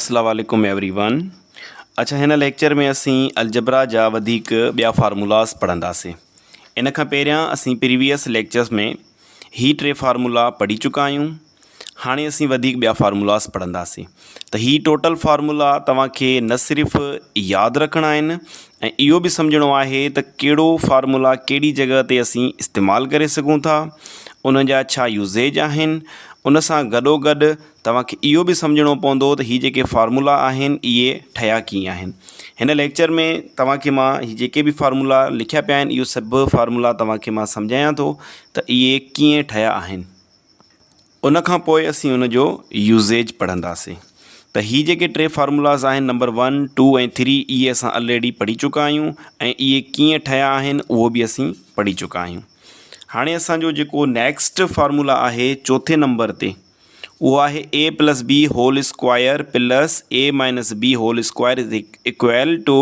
अस्सलाम वालेकुम एवरीवन। अच्छा, हिन लेक्चर में असीं अलजबरा जा वधीक ॿिया फार्मूलास पढ़ंदासीं। इन खां पहिरियां असीं प्रीवियस लेक्चर्स में ही 3 फार्मूला पढ़ी चुका आहियूं। हाणे असीं वधीक ॿिया फार्मूलास पढ़ंदासीं। त ही टोटल फार्मूला तव्हांखे न सिर्फ़ु यादि रखणा आहिनि ऐं इहो बि सम्झणो आहे त कहिड़ो फार्मूला कहिड़ी जॻह ते असीं इस्तेमालु करे सघूं था, उन जा छा यूज़ेज आहिनि। उन सां गॾोगॾु तव्हांखे इहो बि सम्झणो पवंदो त ही जेके फार्मूला आहिनि इहे ठहिया कीअं आहिनि। हिन लेक्चर में तव्हांखे मां ही जेके बि फार्मूला लिखिया पिया आहिनि इहो सभु फार्मूला तव्हांखे मां सम्झायां थो त इहे कीअं ठहिया आहिनि। उन खां पोइ असीं उन जो यूज़ेज पढ़ंदासीं। त ही जेके 3 फार्मूलास आहिनि नंबर 1, 2 ऐं 3 इहे असां ऑलरेडी पढ़ी चुका आहियूं ऐं इहे कीअं ठहिया आहिनि उहो बि असीं पढ़ी चुका आहियूं। हाणे असांजो जेको नेक्स्ट फार्मूला आहे चौथे नंबर ते उहो आहे a + b whole square plus a - b whole square is equal to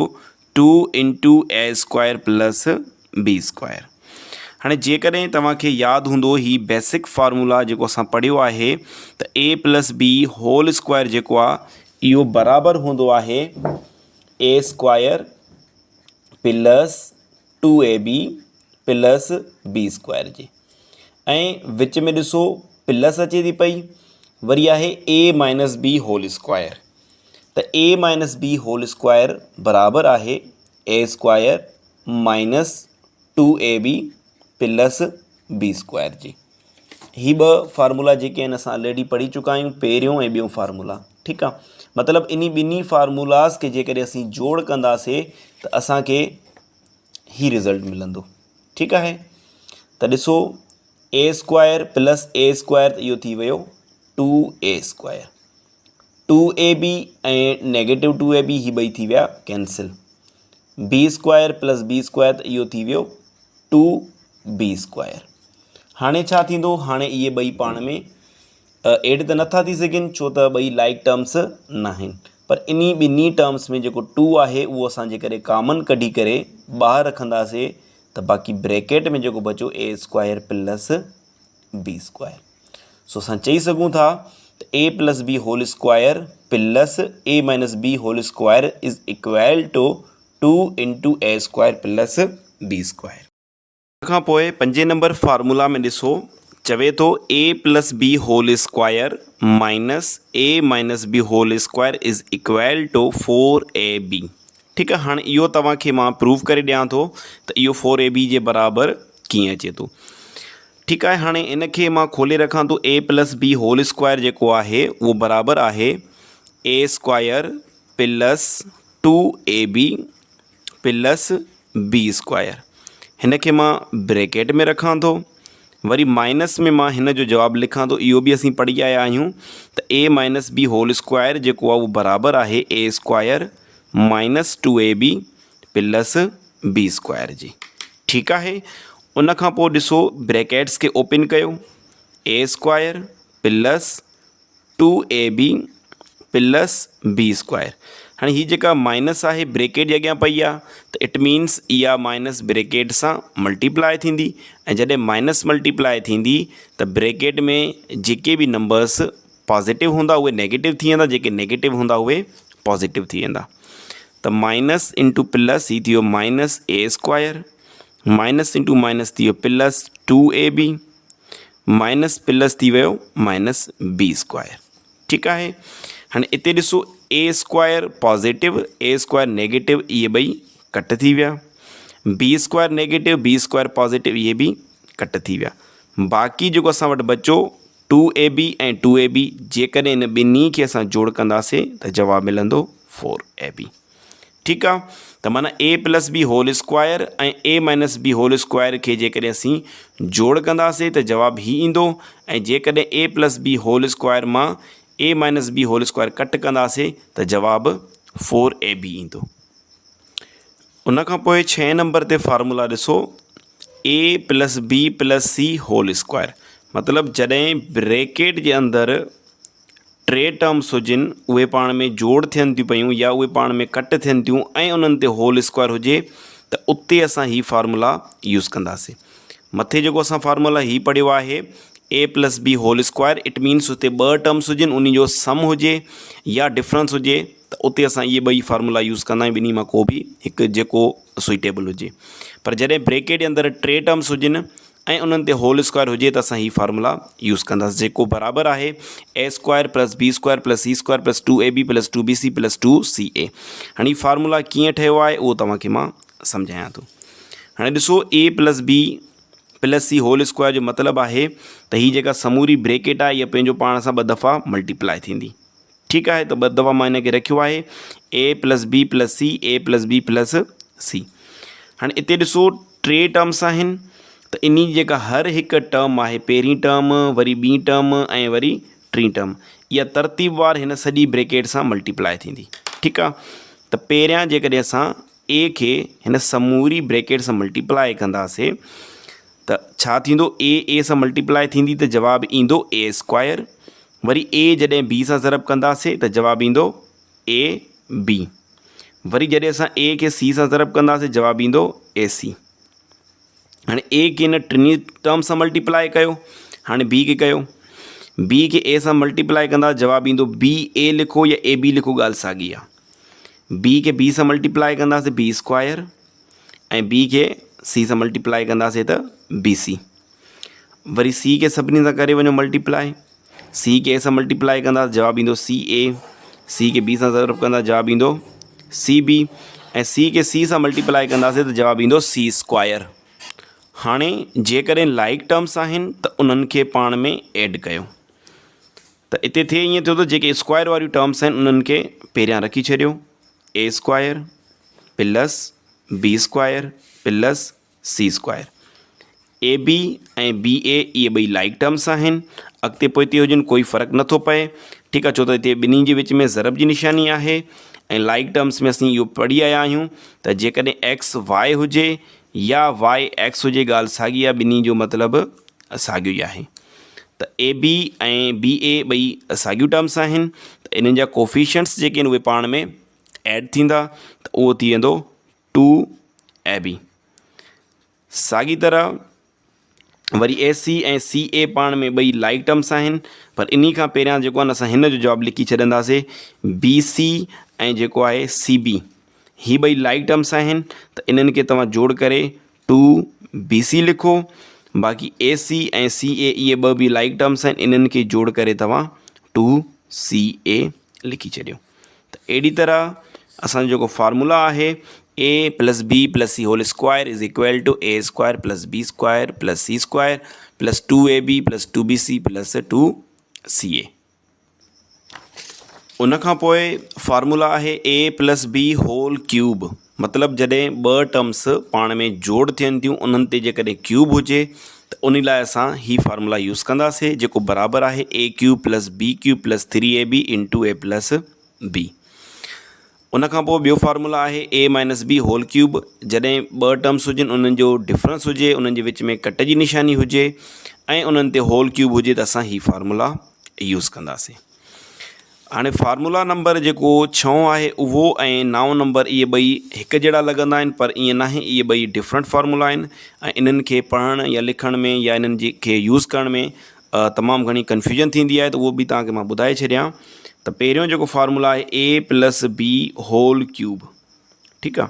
2 × a square plus b square. हाणे जेकॾहिं तव्हांखे यादि हूंदो ही बेसिक फार्मूला जेको असां पढ़ियो आहे त a + b होल स्क्वायर जेको आहे इहो बराबरि हूंदो आहे a square plus 2ab plus b square जे, ऐं विच में ॾिसो प्लस अचे थी पई, वरी आहे a - b होल स्क्वायर। त a - b होल स्क्वायर बराबरि आहे a square minus 2ab plus b square जे। ही 2 फार्मूला जेके आहिनि असां ऑलरेडी पढ़ी चुका आहियूं, पहिरियों ऐं ॿियों फार्मूला। ठीकु आहे, मतिलबु इन ॿिन्ही फार्मूलास खे जेकॾहिं असीं जोड़ कंदासीं त असांखे ही रिज़ल्ट मिलंदो। ठीकु आहे, त ॾिसो a square plus a square त इहो थी वियो 2a स्क्वायर, 2ab ऐं नेगेटिव 2ab ही ॿई थी विया cancel, b square plus b square त इहो थी वियो 2b स्क्वायर। हाणे छा थींदो, हाणे इहे ॿई पाण में एड त नथा थी सघनि छो त ॿई लाइक टर्म्स न आहिनि, पर इन्ही ॿिन्ही टर्म्स में जेको 2 आहे उहो असां जेकॾहिं कॉमन कढी करे ॿाहिरि रखंदासीं त बाक़ी ब्रैकेट में जेको बचो a square plus b square. So असां चई सघूं था त a + b whole square plus a - b whole square is equal to 2 × a square plus b square. उन खां पोइ 5 नंबर फार्मूला में ॾिसो चवे थो a + b whole square minus a - b whole square is equal to 4ab। ठीकु आहे, हाणे इहो तव्हांखे मां प्रूव करे ॾियां थो त इहो 4ab जे बराबरि कीअं अचे थो। ठीकु आहे, हाणे इनखे मां खोले रखां थो a + b होल स्क्वायर जेको आहे उहो बराबरि आहे a square plus 2ab plus b square. हिन खे मां ब्रैकेट में रखां थो, वरी माइनस में मां हिन जो जवाबु लिखां थो। इहो बि असीं पढ़ी आया आहियूं त a - b होल स्क्वायर जेको आहे उहो बराबरि आहे a square minus 2ab plus b square जी। ठीकु आहे, उन खां पोइ ॾिसो ब्रैकेट्स खे ओपन कयो, a square plus 2ab plus b square. हाणे हीअ जेका माइनस आहे ब्रैकेट जे अॻियां पई आहे त इट मीन्स इहा माइनस ब्रैकेट सां मल्टीप्लाई थींदी, ऐं जॾहिं माइनस मल्टीप्लाई थींदी त ब्रैकेट में जेके बि नंबर्स पॉज़िटिव हूंदा उहे नेगेटिव थी वेंदा, जेके नेगेटिव हूंदा उहे पॉज़िटिव थी वेंदा। त माइनस इंटू प्लस ही थी वियो minus a square, minus into minus थी वियो प्लस 2ab, माइनस प्लस थी वियो माइनस b स्क्वायर। ठीकु आहे, हाणे हिते ॾिसो a square positive a square negative इहे ॿई कट थी विया, b square negative b square positive इहे बि कट थी विया। बाक़ी जेको असां वटि बचो 2ab ऐं 2ab, जेकॾहिं इन ॿिन्ही खे असां जोड़ कंदासीं त जवाबु मिलंदो 4ab। ठीकु आहे, त माना a + b होल स्क्वायर ऐं a - b होल स्क्वायर खे जेकॾहिं असीं जोड़ कंदासीं त जवाबु ही ईंदो, ऐं जेकॾहिं a + b होल स्क्वायर मां a - b whole square cut कंदासीं त जवाबु 4ab ईंदो। उन खां पोइ 6 नंबर ते फार्मूला ॾिसो a + b + c whole square. मतिलबु जॾहिं ब्रैकेट जे अंदरि 3 टर्म्स हुजनि उहे पाण में जोड़ थियनि थियूं पियूं या उहे पाण में कट थियनि थियूं ऐं उन्हनि ते होल स्क्वायर हुजे त उते असां ही फार्मूला यूज़ कंदासीं। मथे जेको असां फार्मूला ही पढ़ियो आहे a plus b whole square it means उते ॿ टर्म्स हुजनि उन जो सम हुजे या डिफरेंस हुजे त उते असां इहे ॿई फार्मूला यूज़ कंदा आहियूं ॿिन्ही मां को बि हिकु जेको सुइटेबल हुजे। पर जॾहिं ब्रेकेट जे अंदरि टे टर्म्स हुजनि ऐं उन्हनि ते होल स्क्वायर हुजे त असां हीअ फार्मूला यूज़ कंदासीं जेको बराबरि आहे a square plus b square plus c square plus 2ab plus 2bc plus 2ca। हाणे हीअ फार्मूला कीअं ठहियो आहे उहो तव्हांखे मां सम्झायां थो। हाणे ॾिसो a plus b plus c whole square जो मतिलबु आहे त हीअ जेका समूरी ब्रेकेट आहे इहा पंहिंजो पाण सां ॿ दफ़ा मल्टीप्लाई थींदी। ठीकु आहे, त ॿ दफ़ा मां हिनखे रखियो आहे a plus b plus C A plus b plus C. हाणे हिते ॾिसो टे टर्म्स आहिनि त इन जी जेका हर हिकु टर्म आहे पहिरीं टर्म वरी ॿीं टर्म ऐं वरी टीं टर्म इहा तरतीबवार हिन सॼी ब्रेकेट सां मल्टीप्लाई थींदी। ठीकु आहे, त पहिरियां जेकॾहिं असां ए खे हिन समूरी ब्रेकेट सां मल्टीप्लाई कंदासीं त छा थींदो ए सां मल्टीप्लाई थींदी त जवाबु ईंदो ए स्क्वायर। वरी ए जॾहिं बी सां ज़रब कंदासीं त जवाबु ईंदो ए बी। वरी जॾहिं असां ए खे सी सां ज़रब कंदासीं जवाबु ईंदो ए सी। हाणे ए खे हिन टिनी टर्म सां मल्टीप्लाई कयो, हाणे बी खे कयो, बी खे ए सां मल्टीप्लाई कंदा जवाबु ईंदो बी ए लिखो या ए बी लिखो ॻाल्हि साॻी आहे। बी खे बी सां मल्टीप्लाई कंदासीं बी स्क्वायर ऐं बी खे सी सां मल्टीप्लाई कंदासीं त बी सी। वरी सी खे सभिनी सां करे वञो मल्टीप्लाई, सी खे ए सां मल्टीप्लाई कंदा जवाबु ईंदो सी ए। सी खे बी सां ज़रब कंदा जवाबु ईंदो सी बी ऐं सी खे सी सां मल्टीप्लाई कंदासीं त जवाबु ईंदो सी स्क्वायर। हाणे जेकॾहिं लाइक टर्म्स आहिनि त उन्हनि खे पाण में एड कयो त हिते थिए ईअं थियो त जेके स्क्वायर वारियूं टर्म्स आहिनि उन्हनि खे पहिरियां रखी छॾियो a square plus b square plus c square. A b ऐं बी ए इहे ॿई लाइक टर्म्स आहिनि, अॻिते पोइते हुजनि कोई फ़र्क़ु नथो पए। ठीकु आहे, छो त हिते ॿिन्ही जे विच में ज़रब जी निशानी आहे ऐं लाइक टर्म्स में असीं इहो पढ़ी आया आहियूं त जेकॾहिं एक्स वाए हुजे या वाई एक्स हुजे ॻाल्हि साॻी आहे, ॿिन्ही जो मतिलबु साॻियो ई आहे। त ए बी ऐं बी ए ॿई साॻियूं टर्म्स आहिनि त इन्हनि जा कोफिशिएंट्स जेके आहिनि उहे पाण में एड थींदा त उहो थी वेंदो 2ab। साॻी तरह वरी ए सी ऐं सी ए पाण में ॿई लाइक टर्म्स आहिनि, पर इन खां पहिरियां जेको आहे न असां हिन जो जवाबु लिखी छॾंदासीं बी सी ऐं जेको आहे सी बी। ही ॿई लाइक टर्म्स आहिनि त इन्हनि खे तव्हां जोड़ करे 2bc लिखो। बाक़ी ए सी ऐं सी ए इहे ॿ बि लाइक टर्म्स आहिनि, इन्हनि खे जोड़ करे तव्हां 2ca लिखी छॾियो। त अहिड़ी तरह असांजो जेको फार्मूला आहे a plus b plus c whole square is equal to a square plus b square plus c square plus 2ab plus 2bc plus 2ca। उन खां पोइ फार्मूला आहे a plus b whole cube. मतिलबु जॾहिं ॿ terms पाण में जोड़ थियनि थियूं उन्हनि ते जेकॾहिं क्यूब हुजे त उन लाइ असां हीअ फार्मूला यूज़ कंदासीं जेको बराबरि आहे a cube plus b cube plus 3ab into a plus b. उन खां पोइ ॿियो फार्मूला आहे a minus b whole cube. जॾहिं ॿ टर्म्स हुजनि उन्हनि जो डिफरेंस हुजे, उन्हनि जे विच में कट जी निशानी हुजे ऐं उन्हनि ते होल क्यूब हुजे त असां हीअ फार्मूला यूज़ कंदासीं। हाणे फार्मूला नंबर जेको 6 आहे उहो ऐं 9 नंबर इहे ॿई हिकु जहिड़ा लॻंदा आहिनि, पर ईअं नाहे, इहे ॿई डिफरेंट फार्मूला आहिनि ऐं इन्हनि खे पढ़ण या लिखण में या इन्हनि खे यूज़ करण में तमामु घणी कन्फ्यूजन थींदी आहे, त उहो बि तव्हांखे मां ॿुधाए छॾियां। त पहिरियों जेको फार्मूला आहे a plus b whole cube. ठीकु आहे,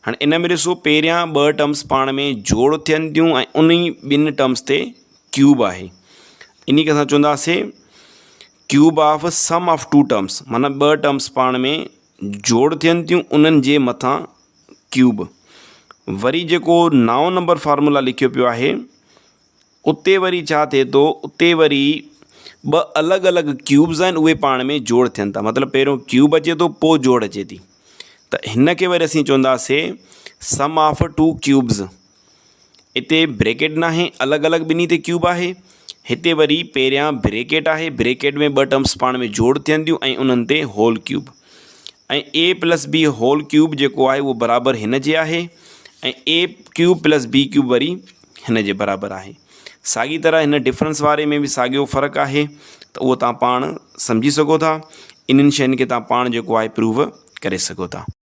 हाणे इन में ॾिसो पहिरियां ॿ टर्म्स पाण में जोड़ थियनि थियूं ऐं उन ॿिनि टर्म्स ते क्यूब आहे। इन खे असां चवंदासीं cube of sum of two terms, माना ॿ टर्म्स पाण में जोड़ थियनि थियूं उन्हनि जे मथां क्यूब। वरी जेको 9 नंबर फार्मूला लिखियो पियो आहे उते वरी छा थिए थो, उते वरी ॿ अलॻि अलॻि क्यूब्स आहिनि उहे पाण में जोड़ थियनि था। मतिलबु पहिरियों क्यूब अचे थो पोइ जोड़ अचे थी, त हिन खे वरी असीं चवंदासीं सम ऑफ टू क्यूब्स। हिते ब्रेकेट न आहे, अलॻि अलॻि ॿिन्ही ते क्यूब आहे। हिते वरी पहिरियां ब्रेकेट आहे, ब्रेकेट में ॿ टर्म्स पाण में जोड़ थियनि थियूं ऐं उन्हनि ते होल क्यूब। ऐं ए प्लस बी होल क्यूब जेको आहे उहो बराबरि हिन जे आहे ऐं ए क्यूब प्लस बी क्यूब वरी हिन जे बराबरि आहे। साॻी तरह हिन डिफरेंस वारे में बि साॻियो फ़र्क़ु आहे, त उहो तव्हां पाण सम्झी सघो था। इन्हनि शयुनि खे तव्हां पाण जेको आहे प्रूव करे सघो था।